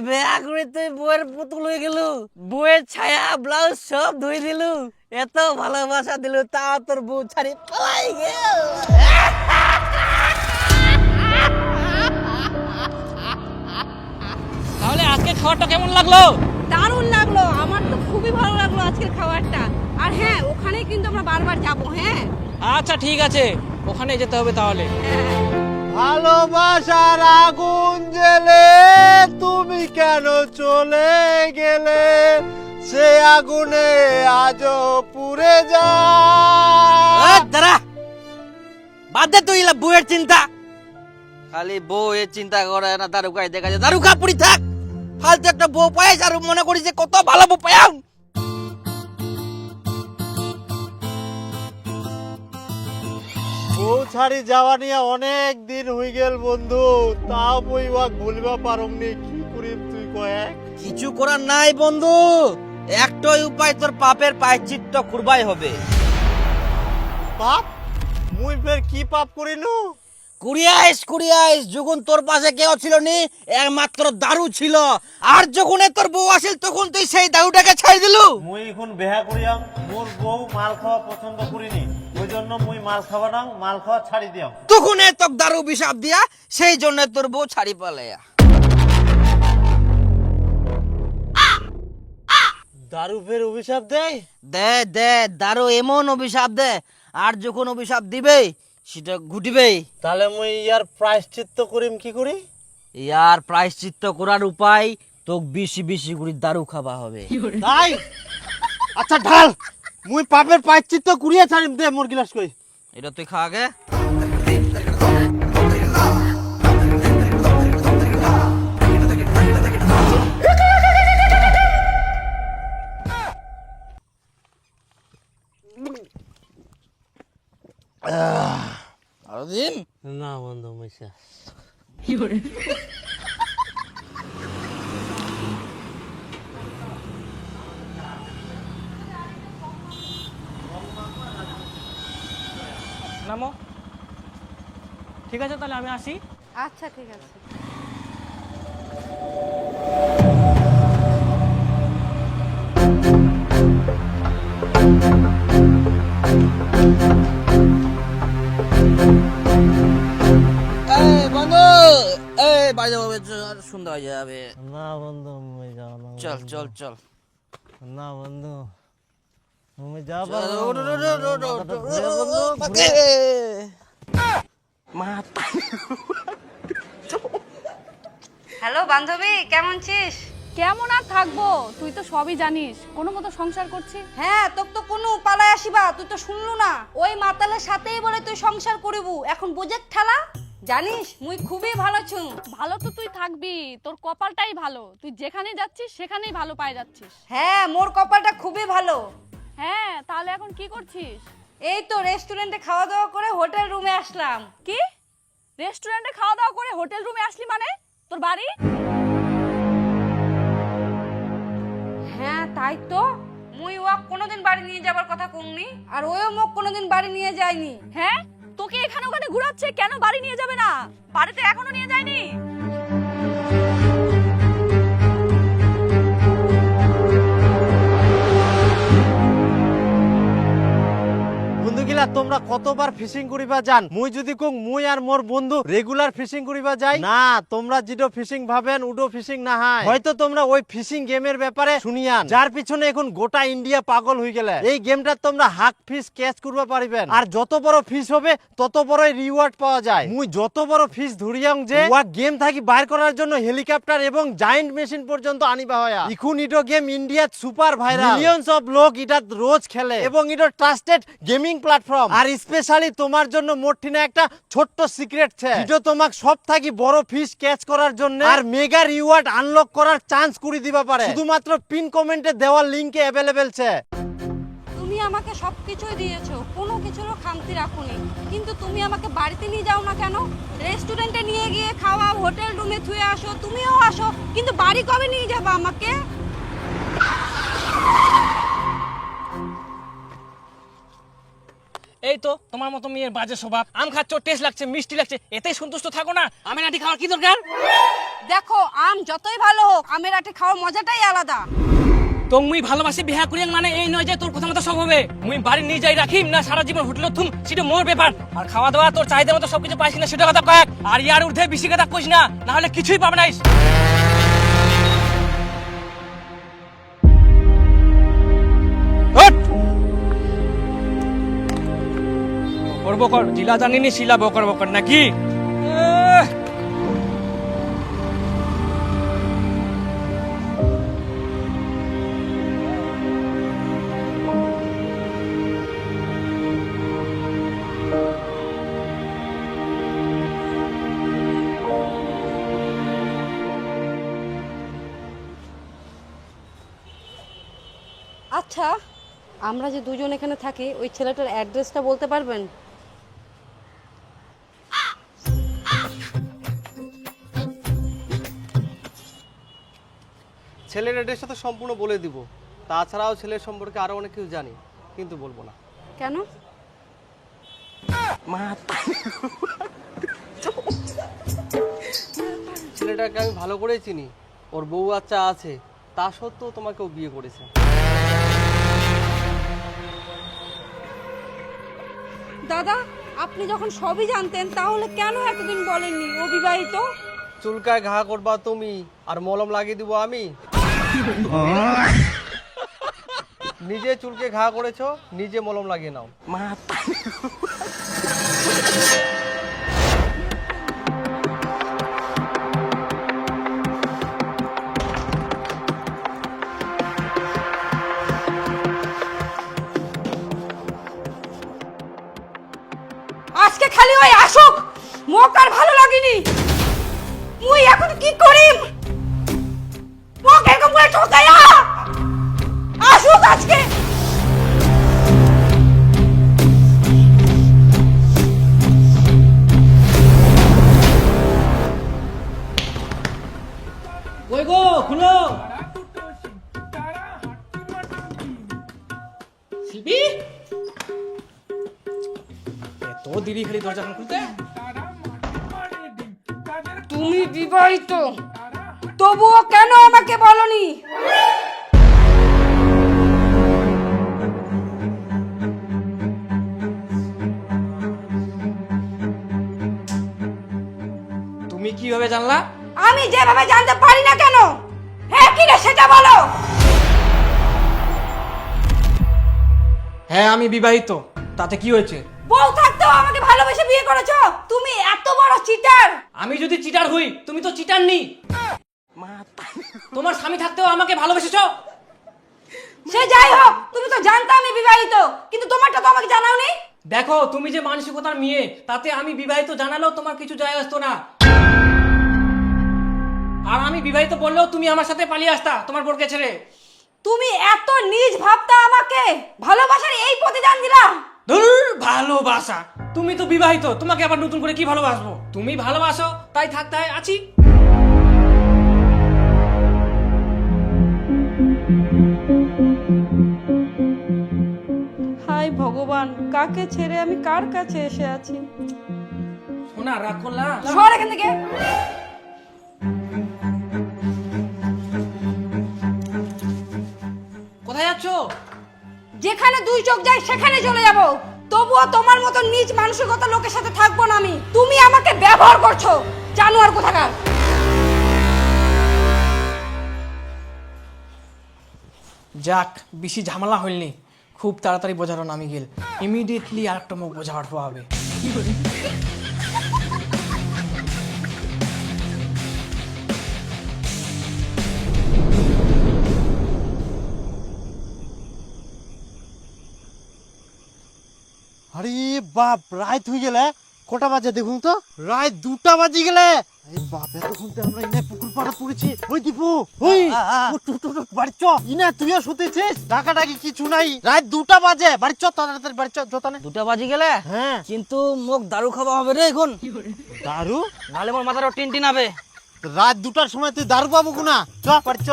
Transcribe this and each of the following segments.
বেয়া করে তুই বউয়ের পুতুল হয়ে গেল, বউয়ের ছায়া ব্লাউজ সব ধুই দিলু, এত ভালোবাসা দিলু, তা তোর বউ ছাড়ি পালাই গেল। তাহলে আজকে খাবারটা কেমন লাগলো? দারুণ লাগলো, আমার তো খুবই ভালো লাগলো আজকের খাবারটা। আর হ্যাঁ, ওখানেই কিন্তু আমরা বারবার যাব। হ্যাঁ আচ্ছা ঠিক আছে, ওখানে যেতে হবে তাহলে। ভালোবাসার আগুন জ্বেলে তুমি কেন চলে গেলে, সে আগুনে আজও পুড়ে যায়। দাঁড়া, বাদ দে তুই বউয়ের চিন্তা, খালি বউয়ের চিন্তা করে না, দারুকায় দেখা যায় দারুকা পুরি থাক, ফালতু একটা বউ পাইস আর মনে করি যে কত ভালো বউ পাইম। বউ ছাড়ি যাওয়া নিয়ে অনেক দিন হয়ে গেল বন্ধু, তাও বইবা ভুলবা পারমনি, কি করিম তুই কয়েক? কিছু করার নাই বন্ধু, একটাই উপায়, তোর পাপের প্রায়শ্চিত্ত করবাই হবে। পাপ? মুই ফের কি পাপ করিনু? কুড়িয়াইস যখন তোর পাশে কেউ ছিল নি, একমাত্র দারু ছিল, আর যখন তোর বউ আসিল তখন তুই সেই দারুটাকে ছাড়ি দিলু। মুই এখন বেহা করিয়াম, মোর বউ মাল খাওয়া পছন্দ করিনি, ওই জন্য মুই মাল খাওয়া না, মাল খাওয়া ছাড়ি দিয়াম। তখন তোর দারু বিষাপ দিয়া, সেই জন্য তোর বউ ছাড়ি পালাইয়া। দারু ফের অভিশাপ দেয়? দে দে, দারু এমন অভিশাপ দে, আর যখন অভিশাপ দিবে সেটা ঘুটিবে। তাহলে মুই ইয়ার প্রায়শ্চিত্ত করিম কি করি? ইয়ার প্রায়শ্চিত্ত করার উপায়, তোক বেশি বেশি করে দারু খাওয়া হবে। তাই? আচ্ছা ঢাল, মুই পাপের প্রায়শ্চিত্ত কুড়িয়ে ছাড়িম, দে মোর গিলাস কই। এটা তুই খা আগে। আরো দিন না বন্ধু মিশা। নামো। ঠিক আছে তাহলে আমি আসি। আচ্ছা ঠিক আছে। এই বন্ধু, এই বাড়ি যাবো, সুন্দর হয়ে যাবে। না বন্ধু মুই যাও না। চল চল চল। না বন্ধু মুই যাও হ্যালো বান্ধবী, কেমন আছিস? কেমন আর থাকবো, তুই তো সবই জানিস, কোনো মতো সংসার করছি। হ্যাঁ, তোক তো কোনো পালায় আসিবা, তুই তো শুনলু না, ওই মাতালের সাথেই বলে তুই সংসার করিবু, এখন বুঝে ঠেলা। জানিস মুই খুবই ভালো ছু। ভালো তো তুই থাকবি, তোর কপালটাই ভালো, তুই যেখানে যাচ্ছিস সেখানেই ভালো পাই যাচ্ছিস। হ্যাঁ, মোর কপালটা খুবই ভালো। হ্যাঁ, তাহলে এখন কি করছিস? এই তো রেস্টুরেন্টে খাওয়া দাওয়া করে হোটেল রুমে আসলাম। কি রেস্টুরেন্টে খাওয়া দাওয়া করে হোটেল রুমে আসলি মানে? তোর বাড়ি? হ্যাঁ তাই তো, মুই ওয়াক কোনোদিন বাড়ি নিয়ে যাবার কথা কমনি, আর ওও মোক কোনোদিন বাড়ি নিয়ে যায়নি। হ্যাঁ, তোকে এখানে ওখানে ঘুরাচ্ছে, কেন বাড়ি নিয়ে যাবে না? বাড়িতে এখনো নিয়ে যায়নি? বন্ধুগিলা তোমরা কতবার ফিশিং করিবা যান? মুই যদি কং মুই আর মোর বন্ধু রেগুলার ফিশিং করিবা যাই না, তোমরা যেটো ফিশিং ভাবেন উডো ফিশিং না হয়। হয়তো তোমরা ওই ফিশিং গেমের ব্যাপারে শুনিয়ান, যার পিছনে এখন গোটা ইন্ডিয়া পাগল হয়ে গেলে। এই গেমটা তোমরা হাক ফিশ ক্যাচ করবা পারিবেন, আর যত বড় ফিশ হবে তত বড়ই রিওয়ার্ড পাওয়া যায়। মুই যত বড় ফিশ ধরিয়াং যে ওয়া গেম থাকি বাইর করার জন্য হেলিকপ্টার এবং জায়ান্ট মেশিন পর্যন্ত আনিবা হয়া। ইখুন ইটো গেম ইন্ডিয়াত সুপার ভাইরাল, মিলিয়নস অফ লোক ইটা রোজ খেলে এবং ইটো ট্রাস্টেড গেমিং প্ল্যাটফর্ম। আর স্পেশালি তোমার জন্য মোটিনা একটা ছোট্ট সিক্রেট আছে, যেটা তোমাক সব থাকি বড় ফিশ ক্যাচ করার জন্য আর মেগা রিওয়ার্ড আনলক করার চান্স করে দিবা পারে। শুধুমাত্র পিন কমেন্টে দেওয়া লিংকে অ্যাভেলেবল আছে। তুমি আমাকে সবকিছুই দিয়েছো, কোনো কিছুরও খামতি রাখোনি, কিন্তু তুমি আমাকে বাড়িতে নিয়ে যাও না কেন? রেস্টুরেন্টে নিয়ে গিয়ে খাওয়া, হোটেল রুমে থুয়ে আসো, তুমিও আসো, কিন্তু বাড়ি কবে নিয়ে যাবা আমাকে? এই তো তোমার মতো মেয়ের বাজে স্বভাব। আম খাচ্ছ, টেস্ট লাগছে, মিষ্টি লাগছে, এতেই সন্তুষ্ট থাকো না? আমের আটি খাওয়ার কি দরকার? দেখো আম যতই ভালো হোক আমের আটি খাওয়ার মজাটাই আলাদা। তো মুই ভালোবাসি বিহা করিয়াং মানে এই নয় যে তোর কথা মতো সব হবে। মুই বাড়ি নিয়ে যাই রাখিম না সারা জীবন হোটেলে থুম, সেটা মোর ব্যাপার। আর খাওয়া দাওয়া তোর চাহিদা মতো সবকিছু পাইস না সেটা কথা কয়েক। আর ইয়ার ঊর্ধ্বে বেশি কথা কইস না, না হলে কিছুই পাবে নাইস। বকর বকর জিলা জানিনি শিলা বকর বকর নাকি? আচ্ছা আমরা যে দুজন এখানে থাকি ওই ছেলেটার অ্যাড্রেসটা বলতে পারবেন? ছেলের অ্যাড্রেসটা তো সম্পূর্ণ বলে দিব, তাছাড়াও ছেলের সম্পর্কে আরো অনেক কিছু জানি, কিন্তু বলবো না। কেন? ছেলেটাকে আমি ভালো করেই চিনি, ওর বউ বাচ্চা আছে, তা সত্ত্বেও তোমাকে ও বিয়ে করেছে। দাদা আপনি যখন সবই জানতেন তাহলে কেন এতদিন বলেননি ও বিবাহিত? চুলকায় ঘা করবা তুমি আর মলম লাগিয়ে দিব আমি? নিজে চুলকে ঘা করেছো, নিজে মলম লাগিয়ে নাও। আজকে খালি ওই আসুক, মোক আর ভালো লাগেনি। মুই এখন কি করিম? মোক এরকম করে ঠকায়া আসুক আজকে। কই গো খুলো। শিল্পী এত দেরি খালি দরজা খুলতে? তুমি বিবাহিত, তবুও কেন আমাকে বলনি? তুমি কিভাবে জানলা? আমি যেভাবে জানতে পারি না কেন? হ্যাঁ কি না সেটা বলো। হ্যাঁ আমি বিবাহিত, তাতে কি হয়েছে? বউ থাকতেও আমাকে ভালোবেসে বিয়ে করেছো, তুমি এত বড় চিটার। আমি যদি চিটার হই, তুমি তো চিটার নি। তোমার স্বামী থাকতেও আমাকে ভালোবেসেছো? সে যাই হোক, তুমি তো জানতে আমি বিবাহিত, কিন্তু তোমারটা তো আমাকে জানাওনি। দেখো তুমি যে মানসিকতার মেয়ে, তাতে আমি বিবাহিত জানালেও তোমার কিছু যায় আসতো না। আর আমি বিবাহিত বললেও তুমি আমার সাথে পালিয়ে আসতা তোমার বোরকে ছেড়ে। তুমি এত নিজ ভাবতা আমাকে ভালোবাসার এই প্রতিদান দিলা। ধুর ভালোবাসা, তুমি তো বিবাহিত, তোমাকে আবার নতুন করে কি ভালোবাসবো? তুমি ভালোবাসো তাই থাকতে হয় আছি। হায় ভগবান, কাকে ছেড়ে আমি কার কাছে এসে আছি। শোনা রাগ করলা? সর এখান থেকে। কোথায় যাচ্ছো? যেখানে দুই চোখ যায় সেখানে চলে যাব, তবুও তোমার মতো নিজ মানসিকতার লোকের সাথে থাকবো না আমি। তুমি আমাকে ব্যবহার করছো, জানোয়ার কোথাকার। যাক বেশি ঝামেলা হইলনি, খুব তাড়াতাড়ি বোঝানো নামি গেল। ইমিডিয়েটলি আর একটা মুখ বোঝা পাঠবো হবে। আরে বাপ, রাত হয়ে গেলে। কটা বাজে দেখুন তো? রাত 2টা বাজি গেলে। এই বাপ, এতক্ষণ তো আমরা ইনে পুকুর পাড়ে পড়েছি। ওই দীপু, ওই বাড়ি চ। ইনে তুইও শুতেছিস? ডাকাডাকি কিছু নাই, রাত 2টা বাজে। বাড়ি চ তাড়াতাড়ি, বাড়ি চ যতনে। 2টা বাজি গেলে? হ্যাঁ। কিন্তু মোক দারু খাওয়া হবে রে এখন। দারু? নাহলে মোর মাথাটা টিনটিন হবে। রাত 2টার সময় তুই দারু পাবো না? চ বাড়ি চ।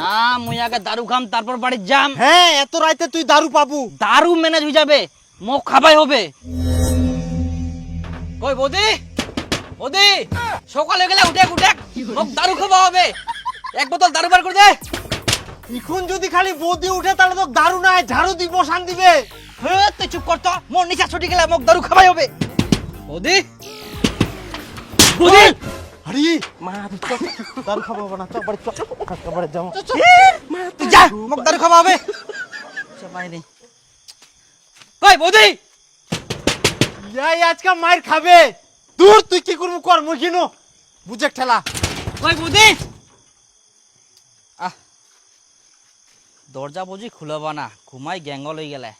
না মুই আগে দারু খাম তারপর বাড়ি যাম। হ্যাঁ, এত রাতে তুই দারু পাবো? দারু ম্যানেজ হয়ে যাবে, মুখ খাবাই হবে। কই বৌদি, বৌদি সকাল হয়ে গেলে উঠে উঠে মুখ দারু খাওয়া হবে, এক বোতল দারু বার করে দে। এখন যদি খালি বৌদি উঠে তাহলে তো দারু নাই, ঝাড়ু দিব, শান দিবে। হ্যাঁ তুই চুপ কর তো, মোর নিচা ছুটি গেলে মুখ দারু খাবাই হবে। বৌদি, বৌদি আরে মা দারু খাবো না, চল বাড়ি চল, বাড়ি যাও। তুই যা, মুখ দারু খাওয়া হবে। চল বাইরে। কই বৌদি, যাই আজকে মার খাবে। দূর তুই কি করবি কর, মুই কিনো বুঝে ঠেলা। কই বৌদি। আহ দরজা বুঝি খুলবা না, ঘুমাই গ্যাঙ্গল হয়ে গেলে।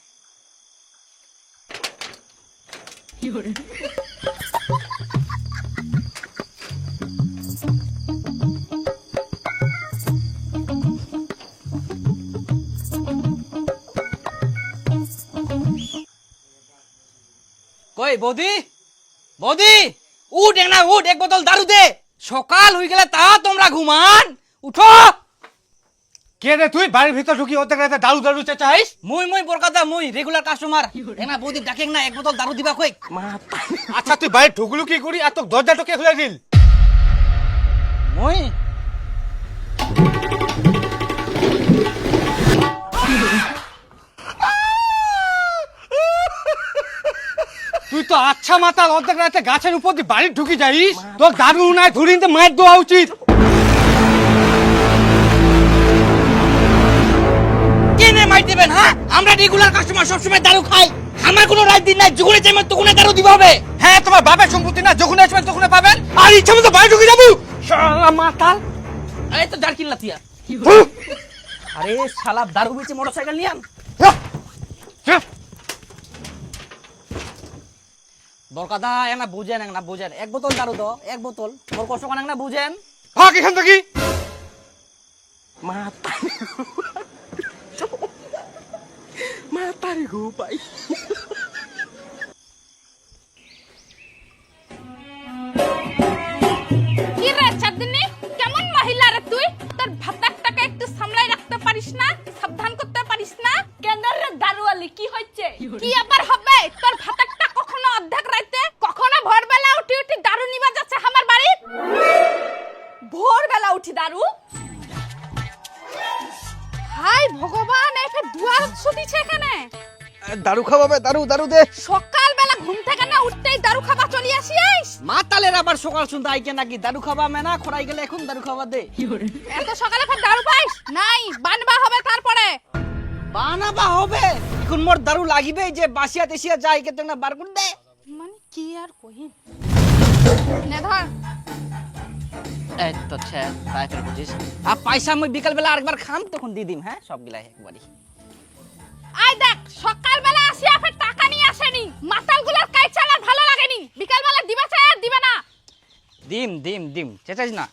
কই বৌদি, বৌদি উঠ না, উঠ, এক বোতল দারু দে। সকাল হয়ে গেলে তা তোমরা ঘুমান, উঠো। কে রে তুই বাড়ির ভিতর ঢুকি অর্ধেক রাতে দারু দারু চেঁচাইস? মুই বরকাতা, মুই রেগুলার কাস্টমার। এনা বৌদি ডাকেন না, এক বোতল দারু দিবা কই। আচ্ছা তুই বাড়ি ঢুকলু কি করি, আর তোর দরজাটা কে খুলে দিল? মুই তুই তো আচ্ছা মাতাল, অর্ধেক রাতে গাছের উপর দিয়ে বাড়ি ঢুকি যাইস? তোর দারু নাই ধরিতে মায়ের দেওয়া উচিত। কেনে মাই দিবেন? হ্যাঁ আমরা রেগুলার কাস্টমার, সবসময় দারু খাই। আমার কোনো রাত দিন নাই, যখনই চাইবেন তখনই দারু দিবা হবে। হ্যাঁ তোমার বাবার সম্পত্তি না, যখন আসবেন তখন পাবেন। আর ইচ্ছা মতো বাড়ি ঢুকে যাবো শালা মাতাল। আরে তো জার কিল্লা তিয়া। আরে শালা দারু বেচে মোটরসাইকেল নিয়ে আন। বরকাদা এনা বুঝেন, না বুঝেন, এক বোতল দারু দাও, এক বোতল। মোর কষ্ট কান না বুঝেন। ভাগ এখান থেকে। কি রে চাঁদনি, কেমন মহিলা রে তুই? তোর ভাতারটাকে একটু সামলাই রাখতে পারিস না? সাবধান করতে পারিস না? কেন রে দারুয়ালি, কি হচ্ছে? কি আবার হবে? তোর ভাতারটা কখনো অর্ধেক রাইতে, কখনো ভোরবেলা উঠি উঠি দারু নিবা যাচ্ছে আমার বাড়ি। ভোরবেলা উঠি দারু? হাই ভগবান, একে দুয়ার ছুটিছে এখানে। দারু খাওয়াবে, দারু দারু দে। সকালবেলা ঘুম থেকে না উঠতেই দারু খাবা চলি আসিস? মাতালের আবার সকাল সন্ধ্যা আইকে নাকি দারু খাওয়া মেনা, খড়াই গেলে এখন দারু খাওয়া দে। এত সকালে ফের দারু পাইস? নাই, বানবা হবে তারপরে। বানাবা হবে এখন, মোর দারু লাগিবে যে বাসিয়া দেশিয়া যাই কেতে না বার করে দে। মানে কি আর কহিন। নে ধর। এই তো ছে তাই ফের বুঝিস। আর পয়সা মই বিকাল বেলা আরেকবার খাম তখন দি দিম। হ্যাঁ সবগুলাই একবারই। আই দেখ, সকালবেলা আসিয়া ফের টাকা নিয়ে আসেনি। মাতালগুলোর কাজ চালা ভালো লাগেনি। বিকালবেলা দিবা চাই আর দিবে না। দিম দিম দিম, চেঁচাইস না।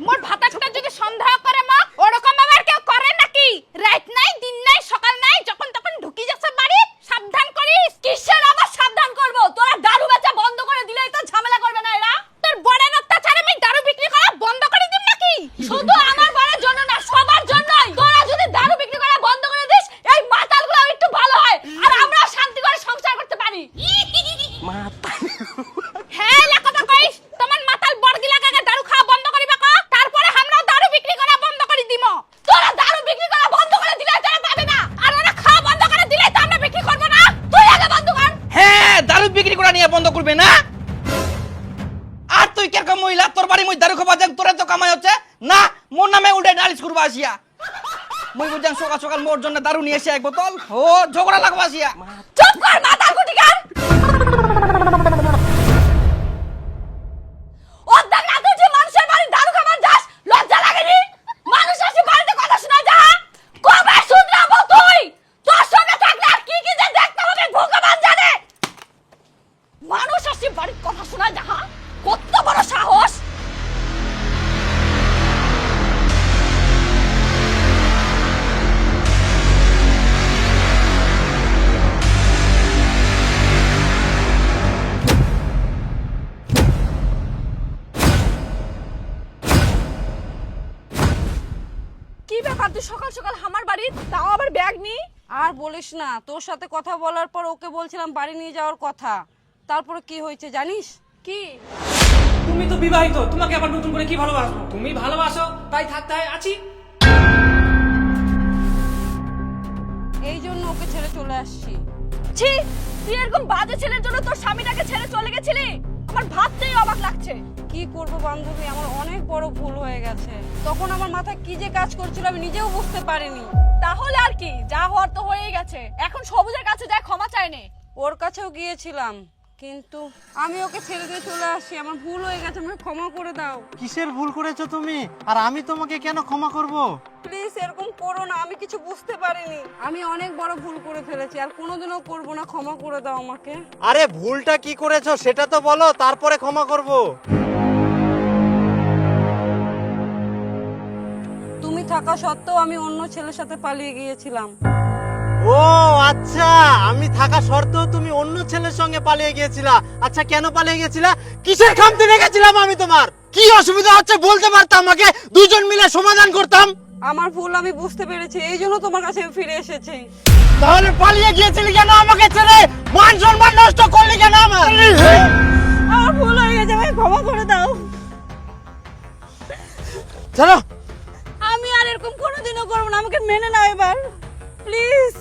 মোর ভাতাটা যদি সন্দেহ করে মা, ওরকম আবার কেউ করে নাকি? রাত নাই, দিন নাই, সকাল নাই, যখন তখন ঢুকি যাচ্ছে বাড়ি। সাবধান করিস। কিসের আবার সাবধান করব? তোরা দারু বেচা বন্ধ করে দিলেই তো ঝামেলা করবে না এরা। তোর বড়ের অত্যাচারে আমি দারু বিক্রি করা বন্ধ করে দিম নাকি? শুধু আমার বড়ের জন্য না, সবার জন্যই। তোরা যদি দারু বিক্রি করা বন্ধ করে দিস, এই মাতালগুলো একটু ভালো হয় আর আমরা শান্তি করে সংসার করতে পারি। হ্যাঁ লাকাটা কইস, তোমার মাতাল বড়গিলাকে দারু খাওয়া বন্ধ করিবা কা, তারপরে আমরাও দারু বিক্রি করা বন্ধ করে দিমু। তোরা দারু বিক্রি করা বন্ধ করে দিলে তোরা পাবে না, আর ওরা খাওয়া বন্ধ করে দিলে তো আমরা বিক্রি করব না। তুই আগে বন্ধ কর। হ্যাঁ দারু বিক্রি করা নিয়ে বন্ধ করবে না। আর তুই কেরকম মহিলা, তোর বাড়ি মই দারু খাবা যান, তোরে তো কামাই হচ্ছে না। মোর নামে উল্টে নালিশ করবা আসিয়া। মই বুঝান সকাল সকাল মোর জন্য দারু নিয়ে এসে এক বোতল, ও ঝগড়া লাগবা আসিয়া। চুপ কর মাতাল গুটিকার। ও দেখ না, তুই যে মানুষের বাড়ি দারু খাবার যাস, লজ্জা লাগেনি? মানুষ আসে বাড়িতে কথা শোনা যা। কবে শুধরাবো তুই? তোর সঙ্গে থাকলে আর কি কি যে দেখতে হবে ভগবান জানে। মানুষ আসে বাড়ির কথা শোনা যা, কত বড় সাহস। তুই সকাল সকাল আমার বাড়ি, তাও আবার ব্যাগ নি। আর বলিস না, তোর সাথে কথা বলার পর ওকে বলছিলাম বাড়ি নিয়ে যাওয়ার কথা, তারপরে কি হয়েছে জানিস? কি? তুমি তো বিবাহিত, তোমাকে আবার নতুন করে কি ভালোবাসবো? তুমি ভালোবাসো তাই থাকতে আছি। এই জন্য ওকে ছেড়ে চলে আসছি। ছি, তুই এরকম বাজে ছেলের জন্য তোর স্বামীটাকে ছেড়ে চলে গেছিলি? আমার ভাবতেই অবাক লাগছে। কি করব বান্ধবী, আমার অনেক বড় ভুল হয়ে গেছে। তখন আমার মাথায় কি যে কাজ করছিল আমি নিজেও বুঝতে পারিনি। তাহলে আর কি, যা হওয়ার তো হয়েই গেছে। এখন সবুজের কাছে যা, ক্ষমা চায় নে। ওর কাছেও গিয়েছিলাম, কিন্তু আমি ওকে ছেড়ে দিয়ে চলে আসছি। আমার ভুল হয়ে গেছে, আমাকে ক্ষমা করে দাও। কিসের ভুল করেছো তুমি? আর আমি তোমাকে কেন ক্ষমা করব? প্লিজ এরকম করো না, আমি কিছু বুঝতে পারিনি। আমি অনেক বড় ভুল করে ফেলেছি, আর কোনোদিনও করব না। ক্ষমা করে দাও আমাকে। আরে ভুলটা কি করেছো সেটা তো বলো, তারপরে ক্ষমা করব। তুমি থাকা সত্ত্বেও আমি অন্য ছেলের সাথে পালিয়ে গিয়েছিলাম। ও আচ্ছা, আমি থাকা সত্ত্বেও তুমি অন্য ছেলের সঙ্গে পালিয়ে গিয়েছিলা। আচ্ছা, কেন পালিয়ে গিয়েছিলা? কিসের খামতি রেখেছিলাম আমি তোমার? কি অসুবিধা হচ্ছে বলতে পারতাম, আমাকে দুজন মিলে সমাধান করতাম। আমার ভুল আমি বুঝতে পেরেছি, এই জন্য তোমার কাছে আমি ফিরে এসেছি। তাহলে পালিয়ে গিয়েছিলি কেন আমাকে ছেড়ে? মান সম্মান নষ্ট করলি কেন আমার? আমার ভুল হয়ে গেছে, আমাকে ক্ষমা করে দাও। চলো। আমি আর এরকম কোনোদিনও করবো না, আমাকে মেনে নাও এবার প্লিজ।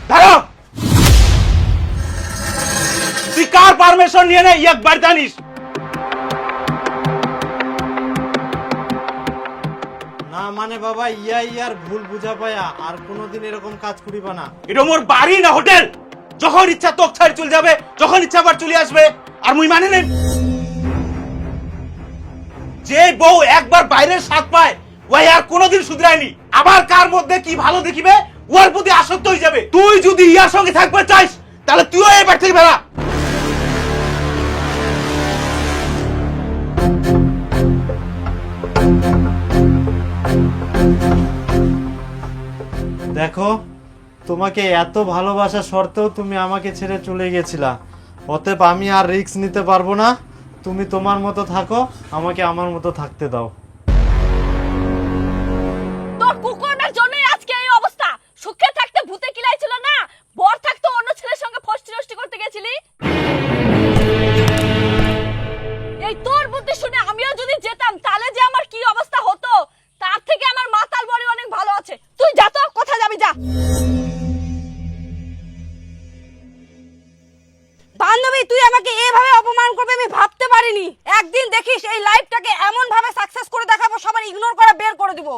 দাঁড়াও, তুই কার পারমিশন নিয়ে নে একবার জানিস? না মানে বাবা, ইয়ার ভুল বুঝা পায়া আর কোনোদিন এরকম কাজ করিবা না। এটা মোর বাড়ি না হোটেল। যখন ইচ্ছা তোক ছাড় চলে যাবে, যখন ইচ্ছা আবার চলে আসবে। আর মুই মানে নেই, যে বউ একবার বাইরের স্বাদ পায় ওই আর কোনোদিন শুধরায়নি। আবার কার মধ্যে কি ভালো দেখিবে ওর প্রতি আসক্ত হয়ে যাবে। তুই যদি ইয়ার সঙ্গে থাকবে চাইস তাহলে তুইও এবার থেকে বেড়া। দেখো, তোমাকে এত ভালোবাসা সত্ত্বেও তুমি আমাকে ছেড়ে চলে গেছিলা। অতএব আমি আর রিস্ক নিতে পারবো না। তুমি তোমার মতো থাকো, আমাকে আমার মতো থাকতে দাও। তোর কুকুরের জন্যই আজকে এই অবস্থা। সুখে থাকতে ভূতে কিলাইছিল না, বর থাকতে অন্য ছেলের সঙ্গে ফষ্টি নষ্টি করতে গেছিলি। এই তোর বুদ্ধি শুনে আমিও যদি যেতাম তাহলে যে আমার কি অবস্থা হতো, তার থেকে আমার মাতাল বড়ি অনেক ভালো আছে। তুই যা তো, কোথায় যাবি যা। বান্ধবী, তুই আমাকে এভাবে অপমান করবে আমি ভাবতে পারিনি। একদিন দেখিস এই লাইফটাকে এমন ভাবে সাকসেস করে দেখাবো, সবার ইগনোর করা বের করে দিব।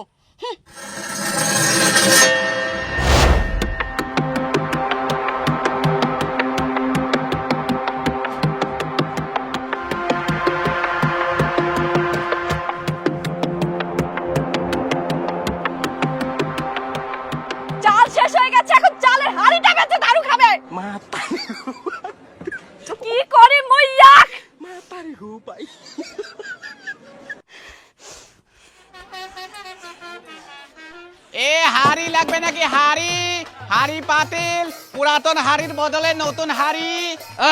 চাল শেষ হয়ে গেছে, এখন চালের হাড়িটা বেঁচে দারু খাবে। কি করে মইয়াক এ হাড়ি লাগবে নাকি? হাড়ি, হাড়ি পাতিল, পুরাতন হাড়ির বদলে নতুন হাড়ি।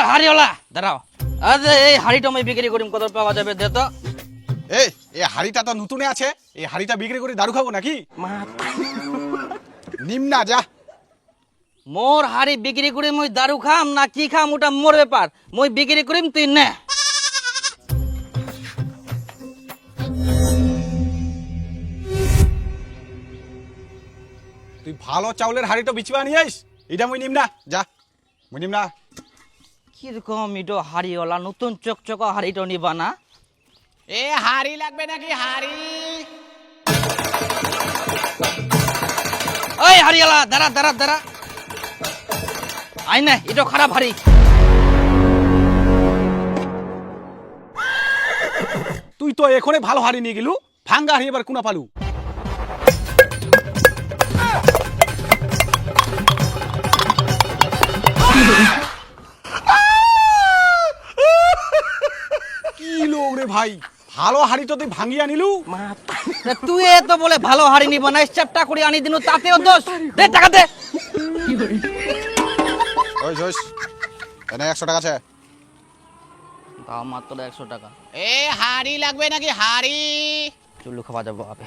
হারিওলা দাঁড়াও, আচ্ছা এই হাড়িটা আমি বিক্রি করিম, কত পাওয়া যাবে দে তো। এই হাড়িটা তো নতুনে আছে, এই হাড়িটা বিক্রি করে দারু খাবো নাকি? নিম্না যা। মোর হাড়ি বিক্রি করি মুই দারু খাম না কি খাম ওটা মোর ব্যাপার। মুই বিক্রি করিম, তুই নে। তুই ভালো চাউলের হাড়িটা বিচবা নিয়ে আইস। এটা মুই নিম না, যা মুই নিম না। কিরকম ইটো হাড়িওয়ালা, নতুন চকচকা হাড়িটা নিবা না? এ হাড়ি লাগবে নাকি? হাড়ি। ওই হাড়িওয়ালা দাঁড়া দাঁড়া দাঁড়া, আই না, এটা খারাপ হাড়ি। তুই তো এখনে ভালো হাড়ি নিয়ে গেলু, ভাঙ্গা হাড়ি এবার কোনা পালু। কি লোক রে ভাই, ভালো হাড়ি তো তুই ভাঙ্গিয়া নিলু। তুই এত বলে ভালো হাড়ি নিব না, চাপটা করে আনি দিনু, তাতেও দোষ। দে টাকা দে। ওই ঝোস এনে 100 টাকা আছে। দাও মাত্র 100 টাকা। এ হাড়ি লাগবে নাকি হাড়ি? চুল্লু খাওয়া যাবো আপে।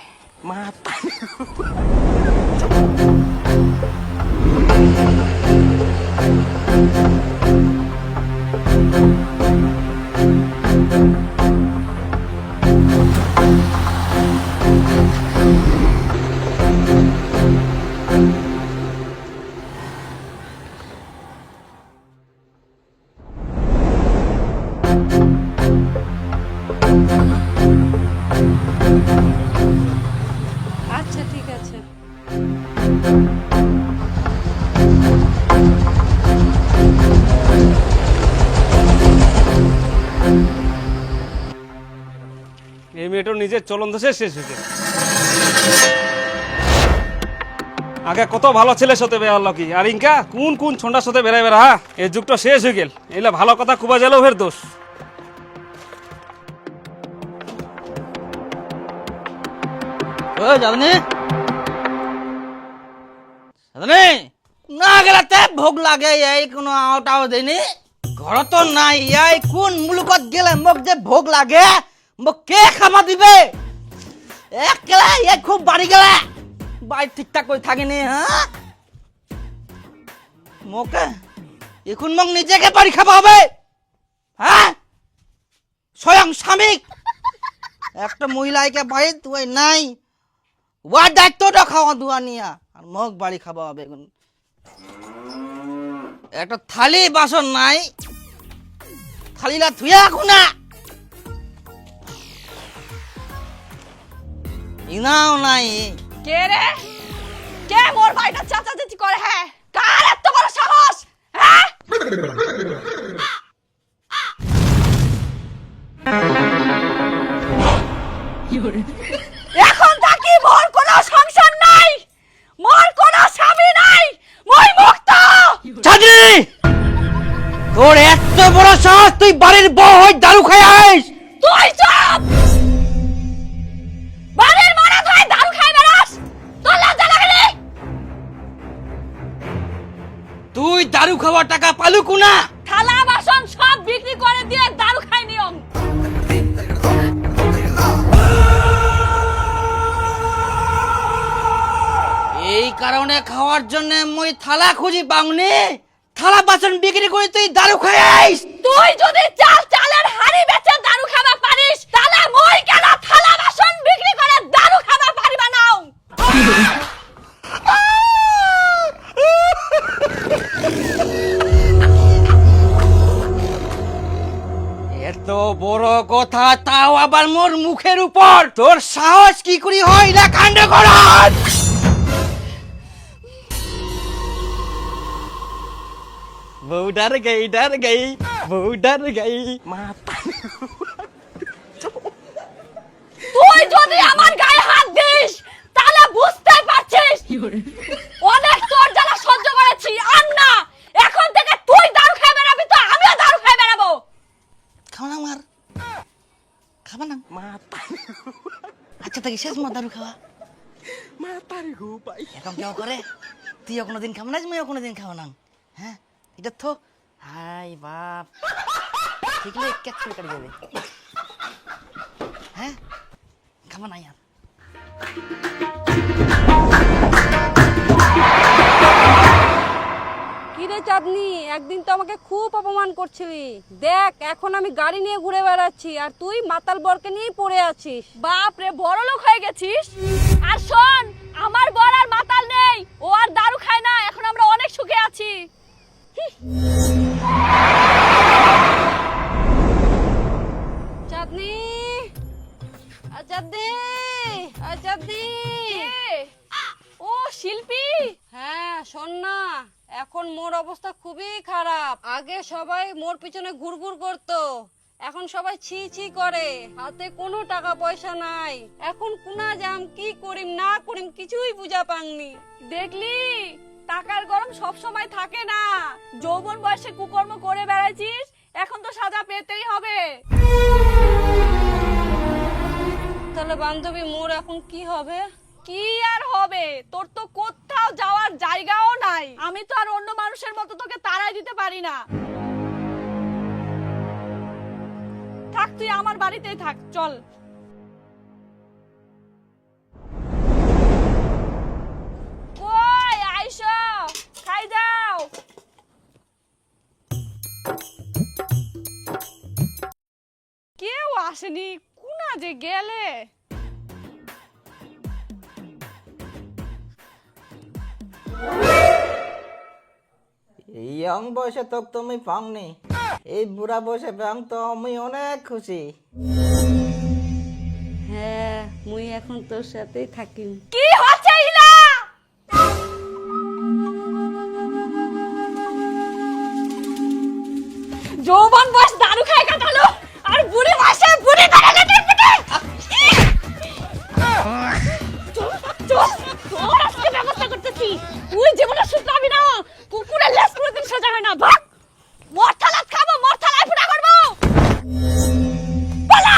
আচ্ছা ঠিক আছে। এই মেয়েটার নিজের চলন দোষে শেষ হয়েছে। আগে কত ভালো ছেলের সাথে বেড়াল কি, আর ইনকা কোন কোন ছন্ডার সাথে বেড়াই বেড়া। এই যুগটা শেষ হয়ে গেল, এগুলা ভালো কথা কুবা গেলেও ফের দোষ। ও যাবনি যাবনি না গেলাতে ভোগ লাগে এই কোনো আওটাও দেনি ঘরত নাই এই কোন মুলুকত গেলে মোক যে ভোগ লাগে মোক কে খাবা দিবে একলা এই খুব বাড়ি গেলে বাড়ি ঠিকঠাক করে থাকেনি হ্যাঁ মোকে এখন মোক নিজেকে বাড়ি খাবা হবে হ্যাঁ স্বয়ং স্বামী একটা মহিলাকে বাড়ি তুই নাই ওয়ার দায়িত্বটা খাওয়া দুয়া নিয়া আর মগ বাড়ি খাওয়া হবে এখন একটা থালি বাসন নাই থালিলা ধুয়া খুনা ইনাও নাই কে রে? কে মোর বাড়িটা চাচাচাচি করে? হ্যাঁ, কার এত বড় সাহস? হ্যাঁ, এখন থাকি মোর কোনো সংসার নাই, মোর কোনো স্বামী নাই, মই মুক্ত। চাচি তোর এত বড় সাহস তুই বাড়ির বউ হই দারু খাই আইস তুই চুপ! বাড়ির মরা ধরে দারু খাই বেড়াস, তোর লজ্জা লাগে রে? তুই দারু খাওয়ার টাকা পালু কুনা থালা বাসন সব বিক্রি করে দিয়ে দারু খাই নিয়ম। এই কারণে খাওয়ার জন্য মই থালা খুঁজি পাওনি থালা বাসন বিক্রি করে তুই দারু খাই আইস তুই যদি চালের হাড়ি বেচে দারু খাবা পারিস তাহলে মই কেন থালা বাসন বিক্রি করে দারু খাবা পারিবা নাও? এত বড় কথা তাও আবার মোর মুখের উপর তোর সাহস কি করি হয় না কাণ্ড করার বউ ডর গই বউ ডর গই তুই যদি আমার গায়ে হাত দিস তাহলে বুঝতে পারছিস অনেক তোর জ্বালা সহ্য করেছি আর না এখন থেকে তুই দারু খেয়ে বেড়াবি তো আমিও দারু খেয়ে বেড়াবো। খাও না মার খাবা না আচ্ছা তাকে শেষ মা দারু খাওয়া এখন কেউ করে তুইও কোনোদিন খাবো না মেয়েও কোনোদিন খাবো না হ্যাঁ এটা তো হাই বাপ ঠিকলে ক্যাচ করে কাটি যাবে হ্যাঁ খাবো না यार কিরে চাঁদনি, একদিন তো আমাকে খুব অপমান করছিলি, দেখ এখন আমি গাড়ি নিয়ে ঘুরে বেড়াচ্ছি আর তুই মাতাল বরকে নিয়েই পড়ে আছিস। বাপ রে বড় লোক হয়ে গেছিস। আর শোন আমার বর আর মাতাল নেই, ও আর দারু খায় না, এখন আমরা অনেক সুখে আছি। চাঁদনি চাঁদনি চাঁদনি ও শিল্পী, হ্যাঁ শোন না, এখন মোর অবস্থা খুবই খারাপ। আগে সবাই মোর পিছনে ঘুরঘুর করতো, এখন সবাই ছি ছি করে, হাতে কোনো টাকা পয়সা নাই। এখন কুনা যাম, কি করিম না করিম কিছুই বুঝা পাংনি। দেখলি টাকার গরম সব সময় থাকে না, যৌবন বয়সে কুকর্ম করে বেড়াইছিস, এখন তো সাজা পেতেই হবে। তাহলে বান্ধবী মোর এখন কি হবে? কি আর হবে, তোর তো কোথাও যাওয়ার জায়গাও নাই। আমি তো আর অন্য মানুষের মানুষের মতো তোকে তাড়াই দিতে পারি না। থাক, তুই আমার বাড়িতেই থাক, চল। কই আইসো, খাই দাও। কেউ আসেনি, কোনা যে গেলে। এই ইয়ং বয়সে তো তুমি পাওনি, এই বুড়া বয়সে পাম তো আমি অনেক খুশি। হ্যাঁ, মুই এখন তোর সাথেই থাকি। কি হচ্ছে ইলা? যৌবন বয়স দারু খায় কাটালো, আর বুড়ি বয়সে বুড়ি দাঁড়া কাটে পিটে। চল, তোর আজকে ব্যবস্থা করতেছি। তুই জীবনে শুধরাবি না, কুকুরের লেজ কোনোদিন সোজা হয় না। ভাগ, মরথালাত খাবো, মরথালায় ফুটা করবো। পালা,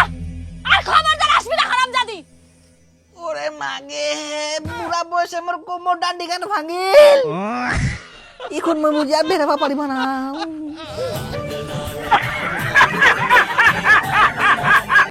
আর খবরদার আসবি না হারামজাদি। ওরে মাগে, বুড়া বয়সে মোর কোমর ডান্ডি কেন ভাঙিল? এখন মই বুঝিয়া বেরাবা পারিব না।